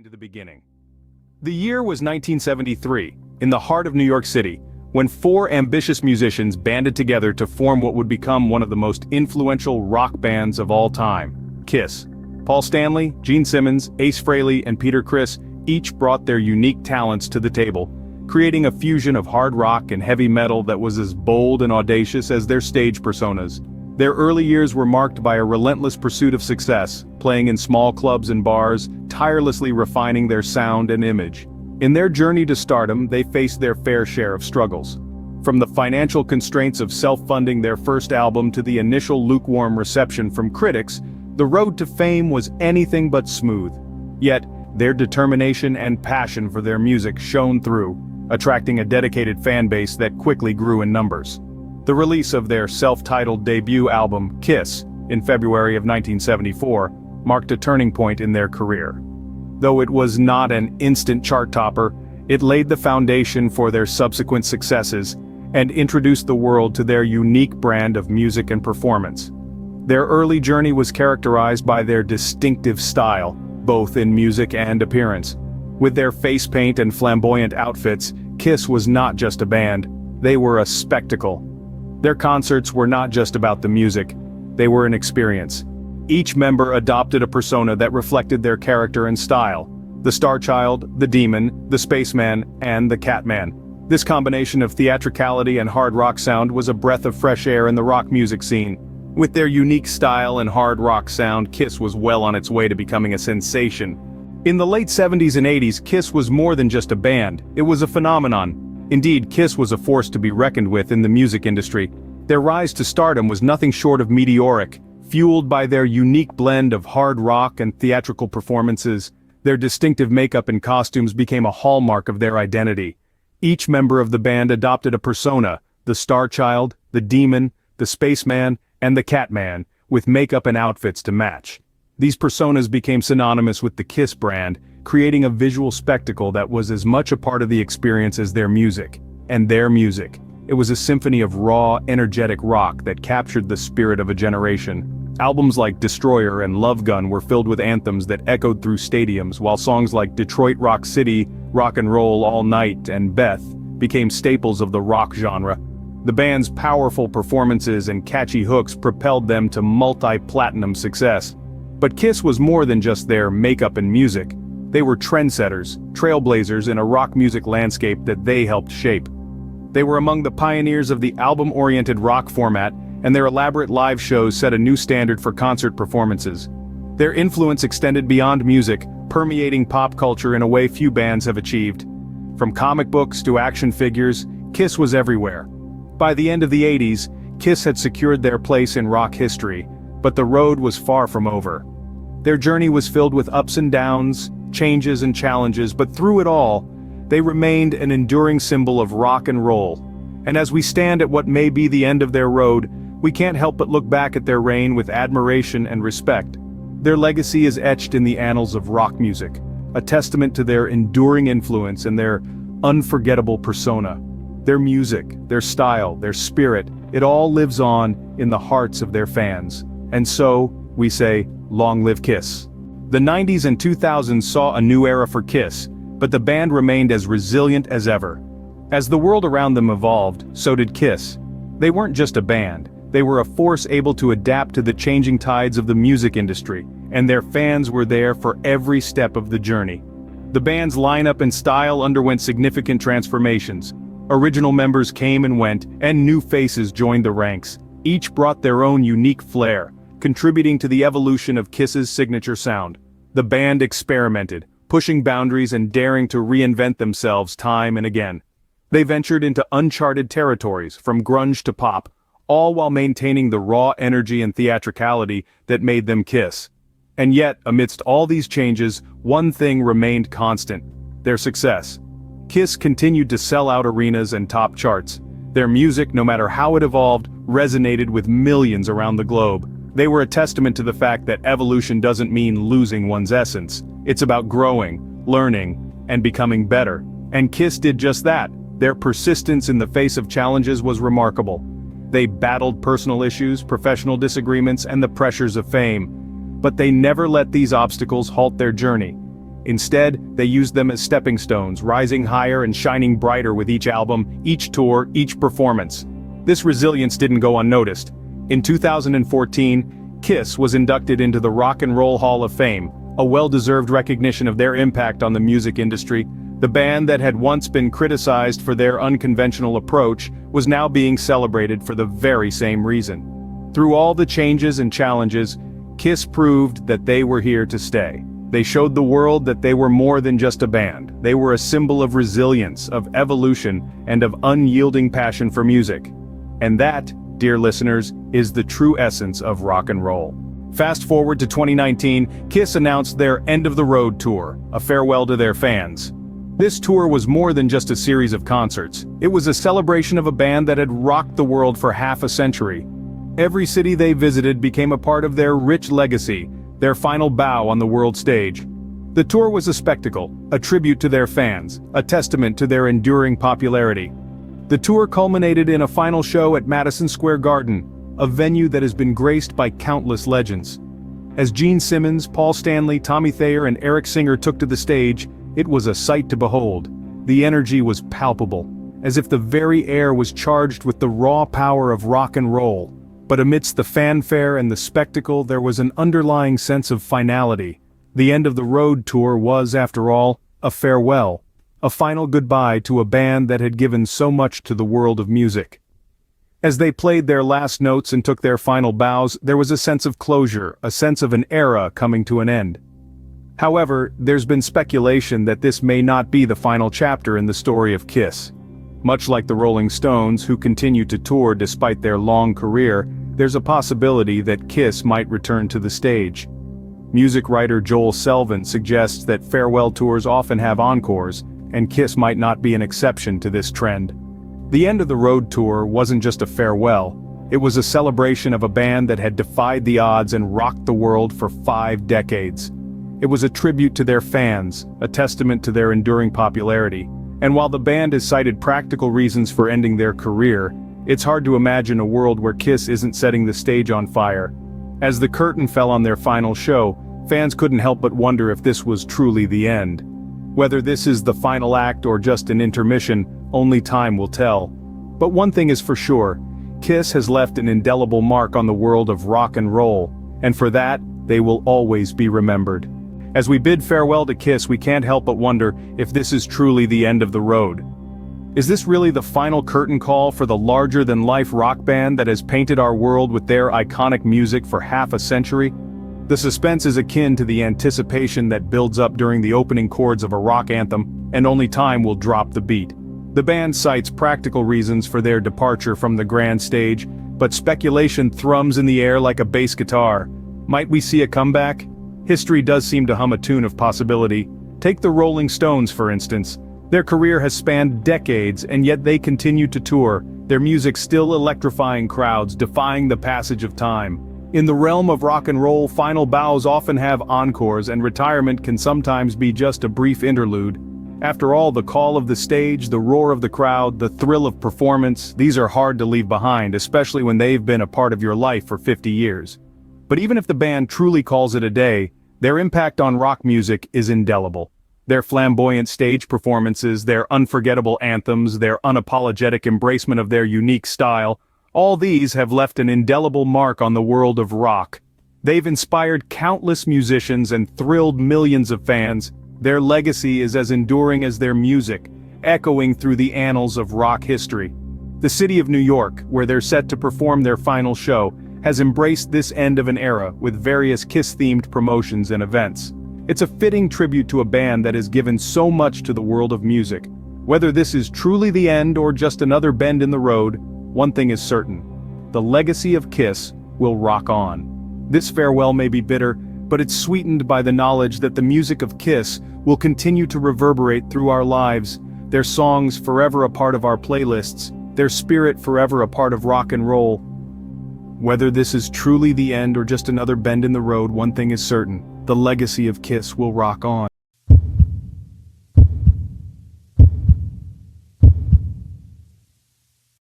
To the beginning. The year was 1973, in the heart of New York City, when four ambitious musicians banded together to form what would become one of the most influential rock bands of all time, Kiss. Paul Stanley, Gene Simmons, Ace Frehley, and Peter Criss each brought their unique talents to the table, creating a fusion of hard rock and heavy metal that was as bold and audacious as their stage personas. Their early years were marked by a relentless pursuit of success, playing in small clubs and bars, tirelessly refining their sound and image. In their journey to stardom, they faced their fair share of struggles. From the financial constraints of self-funding their first album to the initial lukewarm reception from critics, the road to fame was anything but smooth. Yet, their determination and passion for their music shone through, attracting a dedicated fan base that quickly grew in numbers. The release of their self-titled debut album, Kiss, in February of 1974, marked a turning point in their career. Though it was not an instant chart topper, it laid the foundation for their subsequent successes and introduced the world to their unique brand of music and performance. Their early journey was characterized by their distinctive style, both in music and appearance. With their face paint and flamboyant outfits, Kiss was not just a band, they were a spectacle. Their concerts were not just about the music, they were an experience. Each member adopted a persona that reflected their character and style. The Star Child, the Demon, the Spaceman, and the Catman. This combination of theatricality and hard rock sound was a breath of fresh air in the rock music scene. With their unique style and hard rock sound, Kiss was well on its way to becoming a sensation. In the late 70s and 80s, Kiss was more than just a band, it was a phenomenon. Indeed, Kiss was a force to be reckoned with in the music industry. Their rise to stardom was nothing short of meteoric. Fueled by their unique blend of hard rock and theatrical performances, their distinctive makeup and costumes became a hallmark of their identity. Each member of the band adopted a persona, the Star Child, the Demon, the Spaceman, and the Catman, with makeup and outfits to match. These personas became synonymous with the Kiss brand, creating a visual spectacle that was as much a part of the experience as their music. And their music. It was a symphony of raw, energetic rock that captured the spirit of a generation. Albums like Destroyer and Love Gun were filled with anthems that echoed through stadiums, while songs like Detroit Rock City, Rock and Roll All Night, and Beth became staples of the rock genre. The band's powerful performances and catchy hooks propelled them to multi-platinum success. But Kiss was more than just their makeup and music. They were trendsetters, trailblazers in a rock music landscape that they helped shape. They were among the pioneers of the album-oriented rock format, and their elaborate live shows set a new standard for concert performances. Their influence extended beyond music, permeating pop culture in a way few bands have achieved. From comic books to action figures, Kiss was everywhere. By the end of the 80s, Kiss had secured their place in rock history, but the road was far from over. Their journey was filled with ups and downs, changes and challenges, but through it all, they remained an enduring symbol of rock and roll. And as we stand at what may be the end of their road, we can't help but look back at their reign with admiration and respect. Their legacy is etched in the annals of rock music, a testament to their enduring influence and their unforgettable persona. Their music, their style, their spirit, it all lives on in the hearts of their fans. And so, we say, long live Kiss. The 90s and 2000s saw a new era for Kiss, but the band remained as resilient as ever. As the world around them evolved, so did Kiss. They weren't just a band, they were a force able to adapt to the changing tides of the music industry, and their fans were there for every step of the journey. The band's lineup and style underwent significant transformations. Original members came and went, and new faces joined the ranks. Each brought their own unique flair, contributing to the evolution of Kiss's signature sound. The band experimented, pushing boundaries and daring to reinvent themselves time and again. They ventured into uncharted territories, from grunge to pop, all while maintaining the raw energy and theatricality that made them Kiss. And yet, amidst all these changes, one thing remained constant: their success. Kiss continued to sell out arenas and top charts. Their music, no matter how it evolved, resonated with millions around the globe. They were a testament to the fact that evolution doesn't mean losing one's essence. It's about growing, learning, and becoming better. And Kiss did just that. Their persistence in the face of challenges was remarkable. They battled personal issues, professional disagreements, and the pressures of fame. But they never let these obstacles halt their journey. Instead, they used them as stepping stones, rising higher and shining brighter with each album, each tour, each performance. This resilience didn't go unnoticed. In 2014, Kiss was inducted into the Rock and Roll Hall of Fame, a well-deserved recognition of their impact on the music industry. The band that had once been criticized for their unconventional approach was now being celebrated for the very same reason. Through all the changes and challenges, Kiss proved that they were here to stay. They showed the world that they were more than just a band. They were a symbol of resilience, of evolution, and of unyielding passion for music. And that, dear listeners, is the true essence of rock and roll. Fast forward to 2019, Kiss announced their End of the Road tour, a farewell to their fans. This tour was more than just a series of concerts. It was a celebration of a band that had rocked the world for half a century. Every city they visited became a part of their rich legacy, their final bow on the world stage. The tour was a spectacle, a tribute to their fans, a testament to their enduring popularity. The tour culminated in a final show at Madison Square Garden, a venue that has been graced by countless legends. As Gene Simmons, Paul Stanley, Tommy Thayer, and Eric Singer took to the stage, it was a sight to behold. The energy was palpable, as if the very air was charged with the raw power of rock and roll. But amidst the fanfare and the spectacle, there was an underlying sense of finality. The End of the Road tour was, after all, a farewell, a final goodbye to a band that had given so much to the world of music. As they played their last notes and took their final bows, there was a sense of closure, a sense of an era coming to an end. However, there's been speculation that this may not be the final chapter in the story of Kiss. Much like the Rolling Stones, who continue to tour despite their long career, there's a possibility that Kiss might return to the stage. Music writer Joel Selvin suggests that farewell tours often have encores, and Kiss might not be an exception to this trend. The End of the Road tour wasn't just a farewell, it was a celebration of a band that had defied the odds and rocked the world for 5 decades. It was a tribute to their fans, a testament to their enduring popularity. And while the band has cited practical reasons for ending their career, it's hard to imagine a world where Kiss isn't setting the stage on fire. As the curtain fell on their final show, fans couldn't help but wonder if this was truly the end. Whether this is the final act or just an intermission, only time will tell. But one thing is for sure, Kiss has left an indelible mark on the world of rock and roll, and for that, they will always be remembered. As we bid farewell to Kiss, we can't help but wonder if this is truly the end of the road. Is this really the final curtain call for the larger-than-life rock band that has painted our world with their iconic music for half a century? The suspense is akin to the anticipation that builds up during the opening chords of a rock anthem, and only time will drop the beat. The band cites practical reasons for their departure from the grand stage, but speculation thrums in the air like a bass guitar. Might we see a comeback? History does seem to hum a tune of possibility. Take the Rolling Stones, for instance. Their career has spanned decades, and yet they continue to tour, their music still electrifying crowds, defying the passage of time. In the realm of rock and roll, final bows often have encores, and retirement can sometimes be just a brief interlude. After all, the call of the stage, the roar of the crowd, the thrill of performance, these are hard to leave behind, especially when they've been a part of your life for 50 years. But even if the band truly calls it a day, their impact on rock music is indelible. Their flamboyant stage performances, their unforgettable anthems, their unapologetic embracement of their unique style, all these have left an indelible mark on the world of rock. They've inspired countless musicians and thrilled millions of fans. Their legacy is as enduring as their music, echoing through the annals of rock history. The city of New York, where they're set to perform their final show, has embraced this end of an era with various Kiss-themed promotions and events. It's a fitting tribute to a band that has given so much to the world of music. Whether this is truly the end or just another bend in the road, one thing is certain: the legacy of Kiss will rock on. This farewell may be bitter, but it's sweetened by the knowledge that the music of Kiss will continue to reverberate through our lives, their songs forever a part of our playlists, their spirit forever a part of rock and roll. Whether this is truly the end or just another bend in the road, one thing is certain: the legacy of Kiss will rock on.